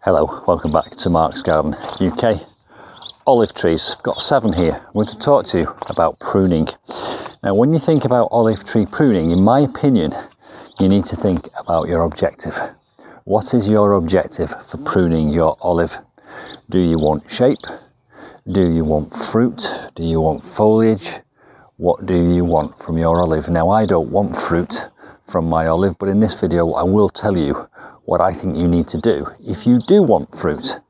Hello, welcome back to Mark's Garden UK. Olive trees, I've got 7 here. I'm going to talk to you about pruning. Now when you think about olive tree pruning, in my opinion, you need to think about your objective. What is your objective for pruning your olive? Do you want shape? Do you want fruit? Do you want foliage? What do you want from your olive? Now I don't want fruit from my olive, but in this video I will tell you what I think you need to do if you do want fruit.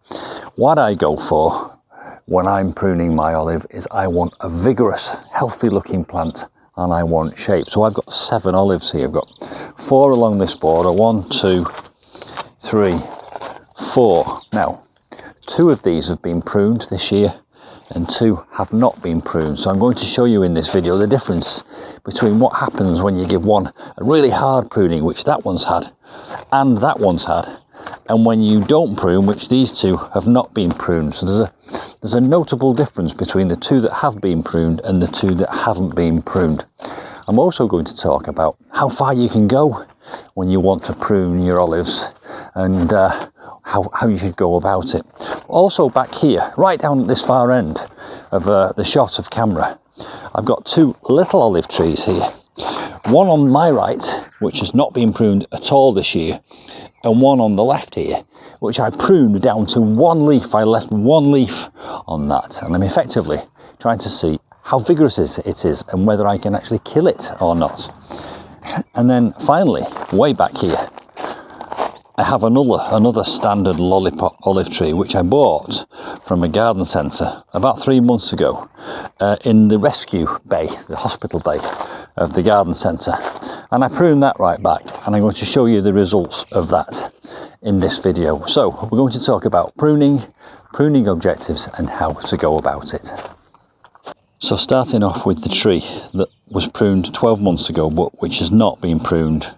What I go for when I'm pruning my olive is I want a vigorous, healthy looking plant, and I want shape. So I've got 7 olives here. I've got 4 along this border, 1, 2, 3, 4. Now 2 of these have been pruned this year and 2 have not been pruned. So I'm going to show you in this video the difference between what happens when you give one a really hard pruning, which that one's had, and that one's had, and when you don't prune, which these 2 have not been pruned. So there's a notable difference between the 2 that have been pruned and the 2 that haven't been pruned. I'm also going to talk about how far you can go when you want to prune your olives, and how you should go about it. Also back here, right down at this far end of the shot of camera, I've got 2 little olive trees here. One on my right, which has not been pruned at all this year, and one on the left here, which I pruned down to 1 leaf. I left 1 leaf on that, and I'm effectively trying to see how vigorous it is and whether I can actually kill it or not. And then finally, way back here, I have another standard lollipop olive tree, which I bought from a garden centre about 3 months ago in the rescue bay, the hospital bay of the garden centre. And I pruned that right back, and I'm going to show you the results of that in this video. So we're going to talk about pruning objectives and how to go about it. So starting off with the tree that was pruned 12 months ago, but which has not been pruned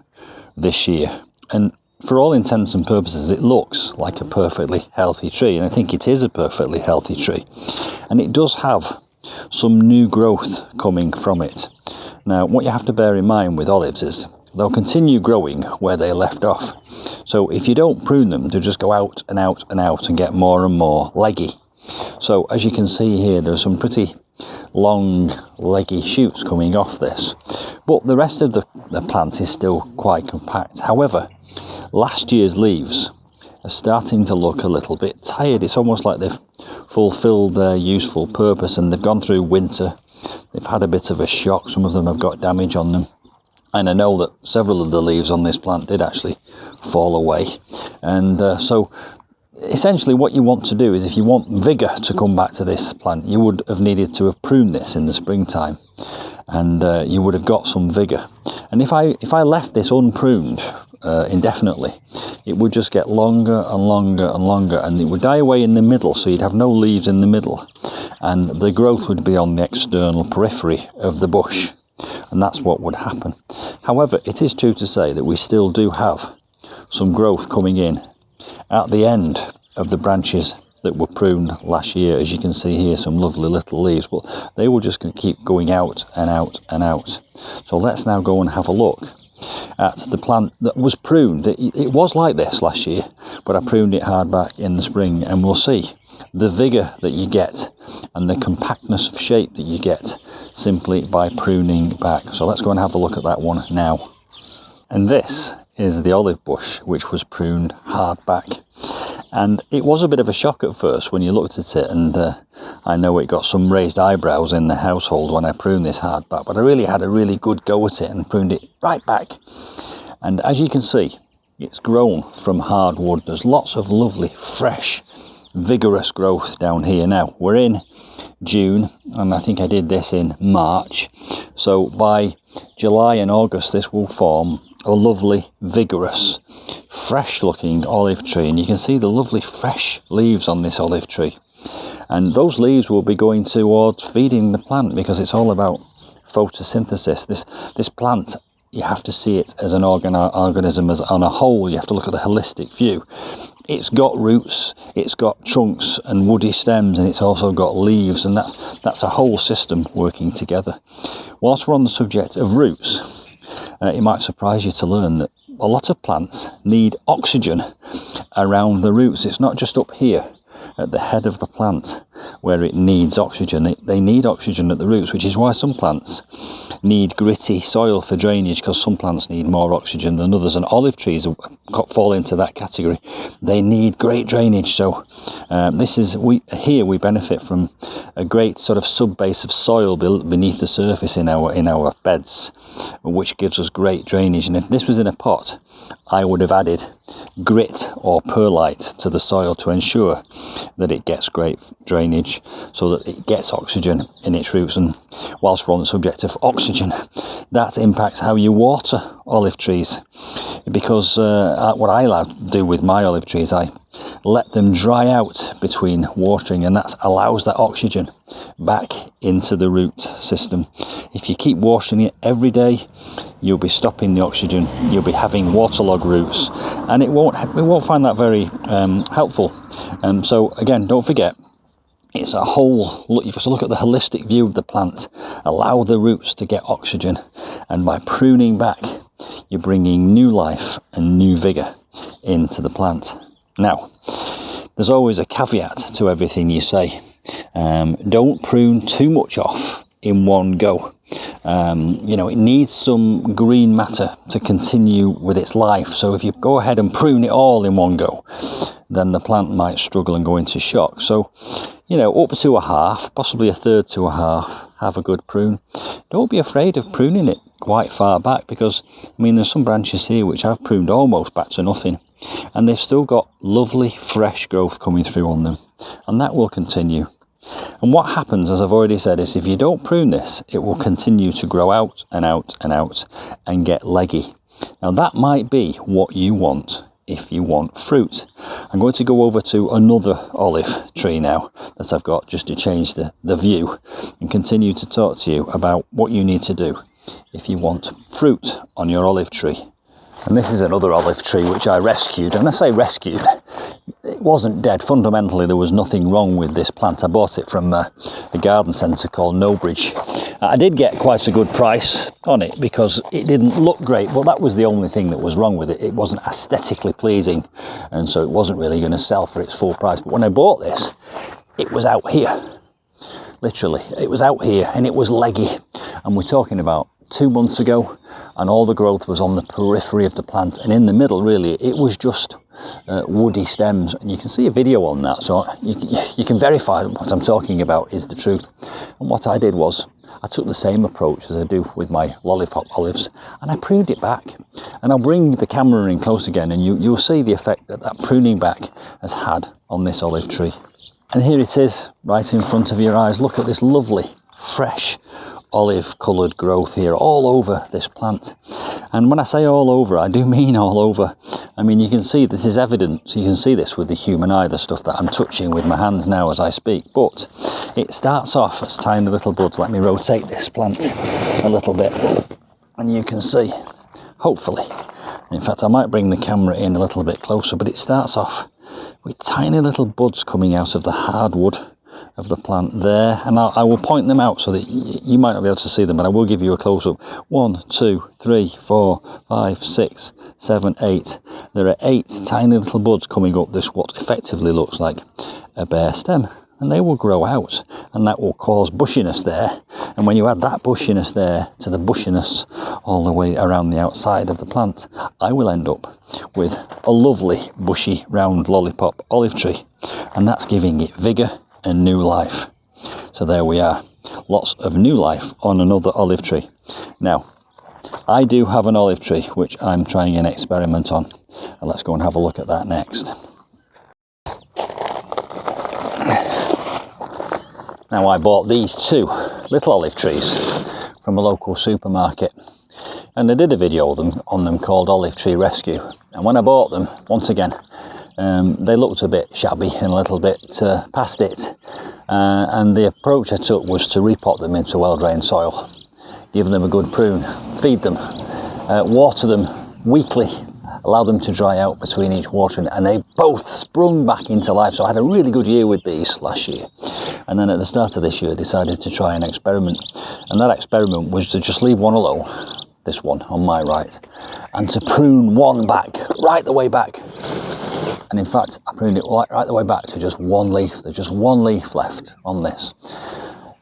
this year. And for all intents and purposes, it looks like a perfectly healthy tree, and I think it is a perfectly healthy tree. And it does have some new growth coming from it. Now, what you have to bear in mind with olives is they'll continue growing where they left off. So if you don't prune them, they'll just go out and out and out and get more and more leggy. So as you can see here, there's some pretty long leggy shoots coming off this, but the rest of the plant is still quite compact. However, last year's leaves are starting to look a little bit tired. It's almost like they've fulfilled their useful purpose and they've gone through winter. They've had a bit of a shock. Some of them have got damage on them, and I know that several of the leaves on this plant did actually fall away. And so essentially what you want to do is, if you want vigour to come back to this plant, you would have needed to have pruned this in the springtime, and you would have got some vigour. And if I left this unpruned indefinitely, it would just get longer and longer and longer, and it would die away in the middle, so you'd have no leaves in the middle, and the growth would be on the external periphery of the bush, and that's what would happen. However, it is true to say that we still do have some growth coming in at the end of the branches that were pruned last year. As you can see here, some lovely little leaves, but they were just going to keep going out and out and out. So let's now go and have a look at the plant that was pruned. It was like this last year, but I pruned it hard back in the spring, and we'll see the vigour that you get and the compactness of shape that you get simply by pruning back. So let's go and have a look at that one now. And this is the olive bush which was pruned hard back, and it was a bit of a shock at first when you looked at it, and I know it got some raised eyebrows in the household when I pruned this hard back, but I really had a really good go at it and pruned it right back. And as you can see, it's grown from hardwood. There's lots of lovely fresh vigorous growth down here. Now we're in June, and I think I did this in March, so by July and August this will form a lovely vigorous fresh looking olive tree, and you can see the lovely fresh leaves on this olive tree, and those leaves will be going towards feeding the plant, because it's all about photosynthesis. This plant, you have to see it as an organism as on a whole. You have to look at the holistic view. It's got roots, it's got trunks and woody stems, and it's also got leaves, and that's a whole system working together. Whilst we're on the subject of roots, it might surprise you to learn that a lot of plants need oxygen around the roots. It's not just up here at the head of the plant where it needs oxygen. They need oxygen at the roots, which is why some plants need gritty soil for drainage, because some plants need more oxygen than others, and olive trees fall into that category. They need great drainage. So we benefit from a great sort of sub base of soil beneath the surface in our beds, which gives us great drainage. And if this was in a pot, I would have added grit or perlite to the soil to ensure that it gets great drainage, so that it gets oxygen in its roots. And whilst we're on the subject of oxygen, that impacts how you water olive trees, because what I do with my olive trees, I let them dry out between watering, and that allows that oxygen back into the root system. If you keep watering it every day, you'll be stopping the oxygen, you'll be having waterlogged roots, and it won't find that very helpful. So again, don't forget, it's a whole look. You've got to look at the holistic view of the plant. Allow the roots to get oxygen, and by pruning back, you're bringing new life and new vigour into the plant. Now, there's always a caveat to everything you say. Don't prune too much off in one go. It needs some green matter to continue with its life. So if you go ahead and prune it all in one go, then the plant might struggle and go into shock. So, up to a half, possibly a third to a half, have a good prune. Don't be afraid of pruning it quite far back, because, there's some branches here which I've pruned almost back to nothing, and they've still got lovely fresh growth coming through on them, and that will continue. And what happens, as I've already said, is if you don't prune this, it will continue to grow out and out and out and get leggy. Now that might be what you want if you want fruit. I'm going to go over to another olive tree now that I've got, just to change the view, and continue to talk to you about what you need to do if you want fruit on your olive tree. And this is another olive tree which I rescued. And I say rescued, it wasn't dead. Fundamentally, there was nothing wrong with this plant. I bought it from a garden centre called Knowbridge. I did get quite a good price on it because it didn't look great, but that was the only thing that was wrong with it. It wasn't aesthetically pleasing, and so it wasn't really going to sell for its full price. But when I bought this, it was out here. Literally, it was out here, and it was leggy. And we're talking about 2 months ago, and all the growth was on the periphery of the plant, and in the middle, really, it was just woody stems. And you can see a video on that, so you can verify that what I'm talking about is the truth. And what I did was, I took the same approach as I do with my lollipop olives, and I pruned it back. And I'll bring the camera in close again, and you'll see the effect that pruning back has had on this olive tree. And here it is, right in front of your eyes. Look at this lovely, fresh, olive coloured growth here all over this plant. And when I say all over, I do mean all over. You can see this is evident. You can see this with the human eye, the stuff that I'm touching with my hands now as I speak. But it starts off as tiny little buds. Let me rotate this plant a little bit, and you can see, hopefully, in fact I might bring the camera in a little bit closer, but it starts off with tiny little buds coming out of the hardwood of the plant there, and I will point them out so that you might not be able to see them, but I will give you a close-up. 1, 2, 3, 4, 5, 6, 7, 8. There are 8 tiny little buds coming up this what effectively looks like a bare stem, and they will grow out, and that will cause bushiness there. And when you add that bushiness there to the bushiness all the way around the outside of the plant, I will end up with a lovely bushy round lollipop olive tree, and that's giving it vigour and new life. So there we are, lots of new life on another olive tree. Now, I do have an olive tree which I'm trying an experiment on, and let's go and have a look at that next. Now, I bought these 2 little olive trees from a local supermarket, and I did a video on them called Olive Tree Rescue. And when I bought them, once again, they looked a bit shabby and a little bit past it, and the approach I took was to repot them into well-drained soil, give them a good prune, feed them, water them weekly, allow them to dry out between each watering, and they both sprung back into life. So I had a really good year with these last year, and then at the start of this year I decided to try an experiment, and that experiment was to just leave one alone this one on my right, and to prune one back, right the way back. And in fact, I pruned it right the way back to just one leaf. There's just one leaf left on this,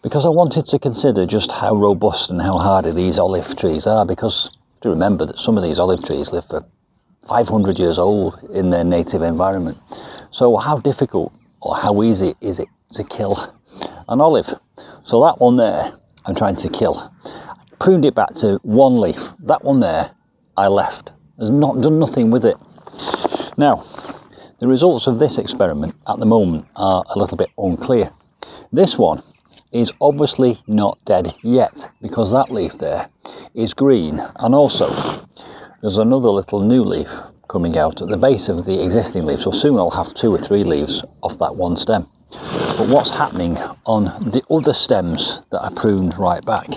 because I wanted to consider just how robust and how hardy these olive trees are, because do remember that some of these olive trees live for 500 years old in their native environment. So how difficult or how easy is it to kill an olive? So that one there, I'm trying to kill. Pruned it back to one leaf. That one there, I left. There's not done nothing with it. Now, the results of this experiment at the moment are a little bit unclear. This one is obviously not dead yet, because that leaf there is green, and also there's another little new leaf coming out at the base of the existing leaf, so soon I'll have 2 or 3 leaves off that one stem. But what's happening on the other stems that I pruned right back,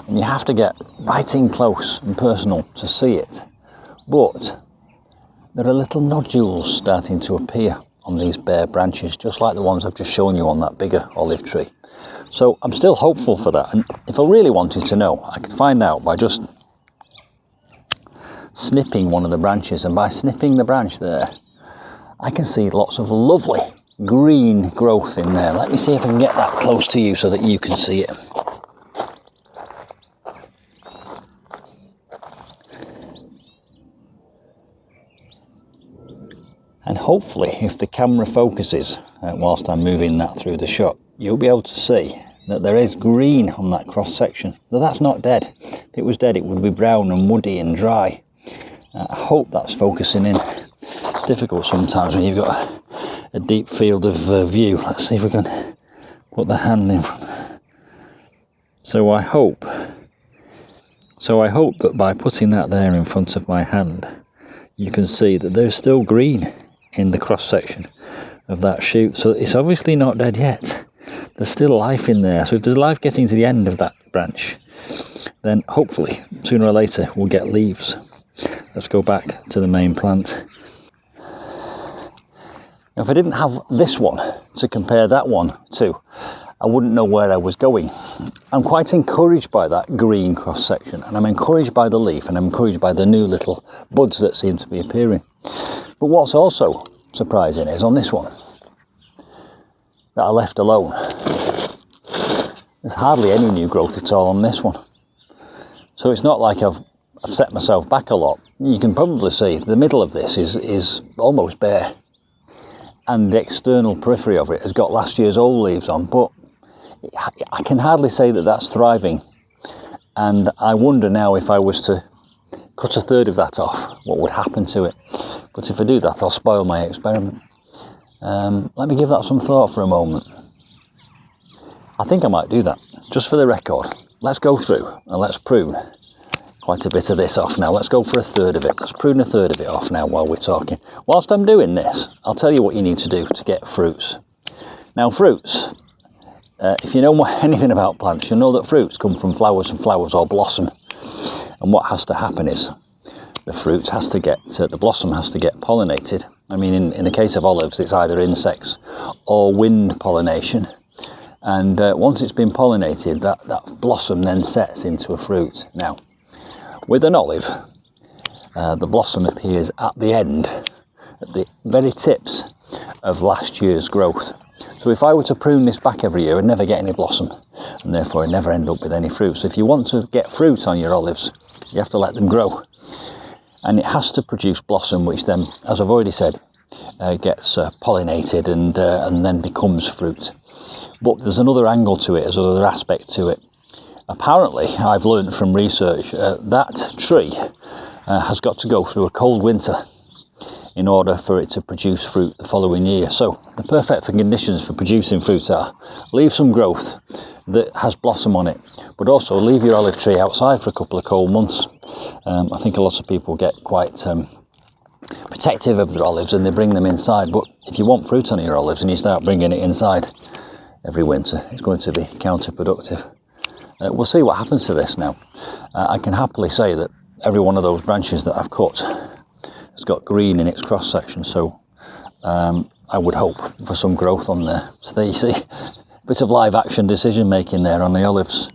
and you have to get right in close and personal to see it, but there are little nodules starting to appear on these bare branches, just like the ones I've just shown you on that bigger olive tree. So I'm still hopeful for that, and if I really wanted to know, I could find out by just snipping one of the branches, and by snipping the branch there, I can see lots of lovely green growth in there. Let me see if I can get that close to you so that you can see it. And hopefully, if the camera focuses whilst I'm moving that through the shot, you'll be able to see that there is green on that cross section. Though that's not dead. If it was dead, it would be brown and woody and dry. I hope that's focusing in. It's difficult sometimes when you've got a deep field of view. Let's see if we can put the hand in. So I hope that by putting that there in front of my hand, you can see that there's still green in the cross section of that shoot. So it's obviously not dead yet. There's still life in there. So if there's life getting to the end of that branch, then hopefully sooner or later we'll get leaves. Let's go back to the main plant. Now, if I didn't have this one to compare that one to, I wouldn't know where I was going. I'm quite encouraged by that green cross section, and I'm encouraged by the leaf, and I'm encouraged by the new little buds that seem to be appearing. But what's also surprising is on this one that I left alone, there's hardly any new growth at all on this one. So it's not like I've set myself back a lot. You can probably see the middle of this is almost bare, and the external periphery of it has got last year's old leaves on, but I can hardly say that that's thriving. And I wonder now, if I was to cut a third of that off, what would happen to it? But if I do that, I'll spoil my experiment. Let me give that some thought for a moment. I think I might do that, just for the record. Let's go through and let's prune quite a bit of this off now. Let's go for a third of it. Let's prune a third of it off now while we're talking. Whilst I'm doing this, I'll tell you what you need to do to get fruits. Now, fruits, if you know anything about plants, you'll know that fruits come from flowers, and flowers all blossom. And what has to happen is the fruit has to get, the blossom has to get pollinated. I mean, in the case of olives, it's either insects or wind pollination. And once it's been pollinated, that blossom then sets into a fruit. Now, with an olive, the blossom appears at the end, at the very tips of last year's growth. So if I were to prune this back every year, I'd never get any blossom, and therefore I'd never end up with any fruit. So if you want to get fruit on your olives, you have to let them grow. And it has to produce blossom, which then, as I've already said, gets pollinated and then becomes fruit. But there's another angle to it, there's another aspect to it. Apparently, I've learned from research, that tree has got to go through a cold winter in order for it to produce fruit the following year. So the perfect conditions for producing fruit are leave some growth that has blossom on it, but also leave your olive tree outside for a couple of cold months. I think a lot of people get quite protective of their olives and they bring them inside, but if you want fruit on your olives and you start bringing it inside every winter, it's going to be counterproductive. We'll see what happens to this now. I can happily say that every one of those branches that I've cut has got green in its cross section, so I would hope for some growth on there. So there you see, a bit of live action decision making there on the olives.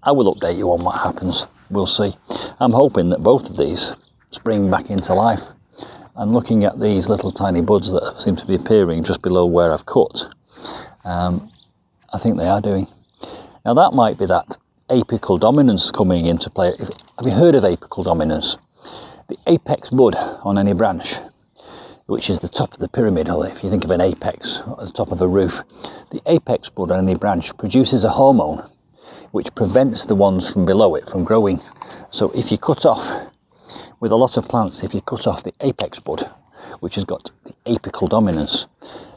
I will update you on what happens. We'll see. I'm hoping that both of these spring back into life. And looking at these little tiny buds that seem to be appearing just below where I've cut, I think they are doing. Now that might be that apical dominance coming into play. Have you heard of apical dominance? The apex bud on any branch, which is the top of the pyramid, or if you think of an apex at the top of a roof, the apex bud on any branch produces a hormone which prevents the ones from below it from growing. So if you cut off, with a lot of plants, if you cut off the apex bud, which has got the apical dominance,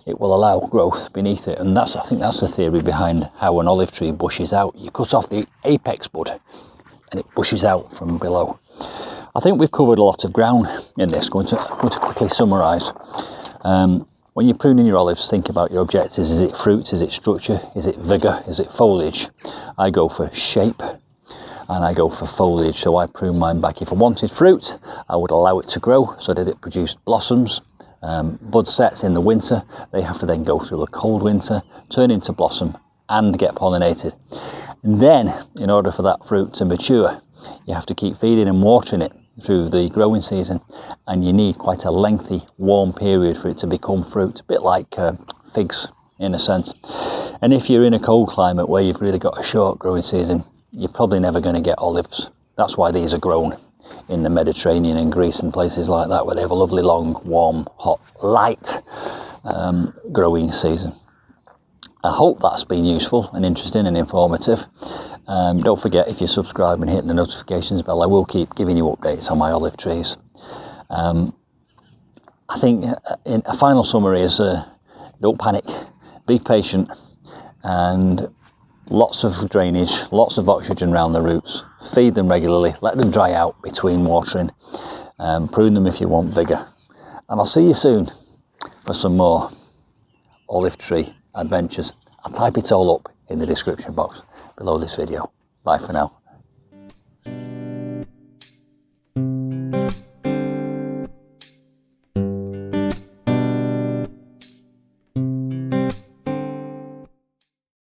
it will allow growth beneath it. And I think that's the theory behind how an olive tree bushes out. You cut off the apex bud and it bushes out from below. I think we've covered a lot of ground in this. Going to quickly summarise. When you're pruning your olives, think about your objectives. Is it fruit? Is it structure? Is it vigour? Is it foliage? I go for shape and I go for foliage, so I prune mine back. If I wanted fruit, I would allow it to grow so that it produced blossoms. Bud sets in the winter, they have to then go through a cold winter, turn into blossom and get pollinated. And then, in order for that fruit to mature, you have to keep feeding and watering it through the growing season, and you need quite a lengthy warm period for it to become fruit, a bit like figs in a sense. And if you're in a cold climate where you've really got a short growing season, you're probably never going to get olives. That's why these are grown in the Mediterranean and Greece and places like that, where they have a lovely long, warm, hot, light growing season. I hope that's been useful and interesting and informative. Don't forget, if you subscribe and hit the notifications bell, I will keep giving you updates on my olive trees. I think in a final summary is don't panic, be patient, and lots of drainage, lots of oxygen around the roots. Feed them regularly, let them dry out between watering. Prune them if you want vigour. And I'll see you soon for some more olive tree adventures. I'll type it all up in the description box below this video. Bye for now.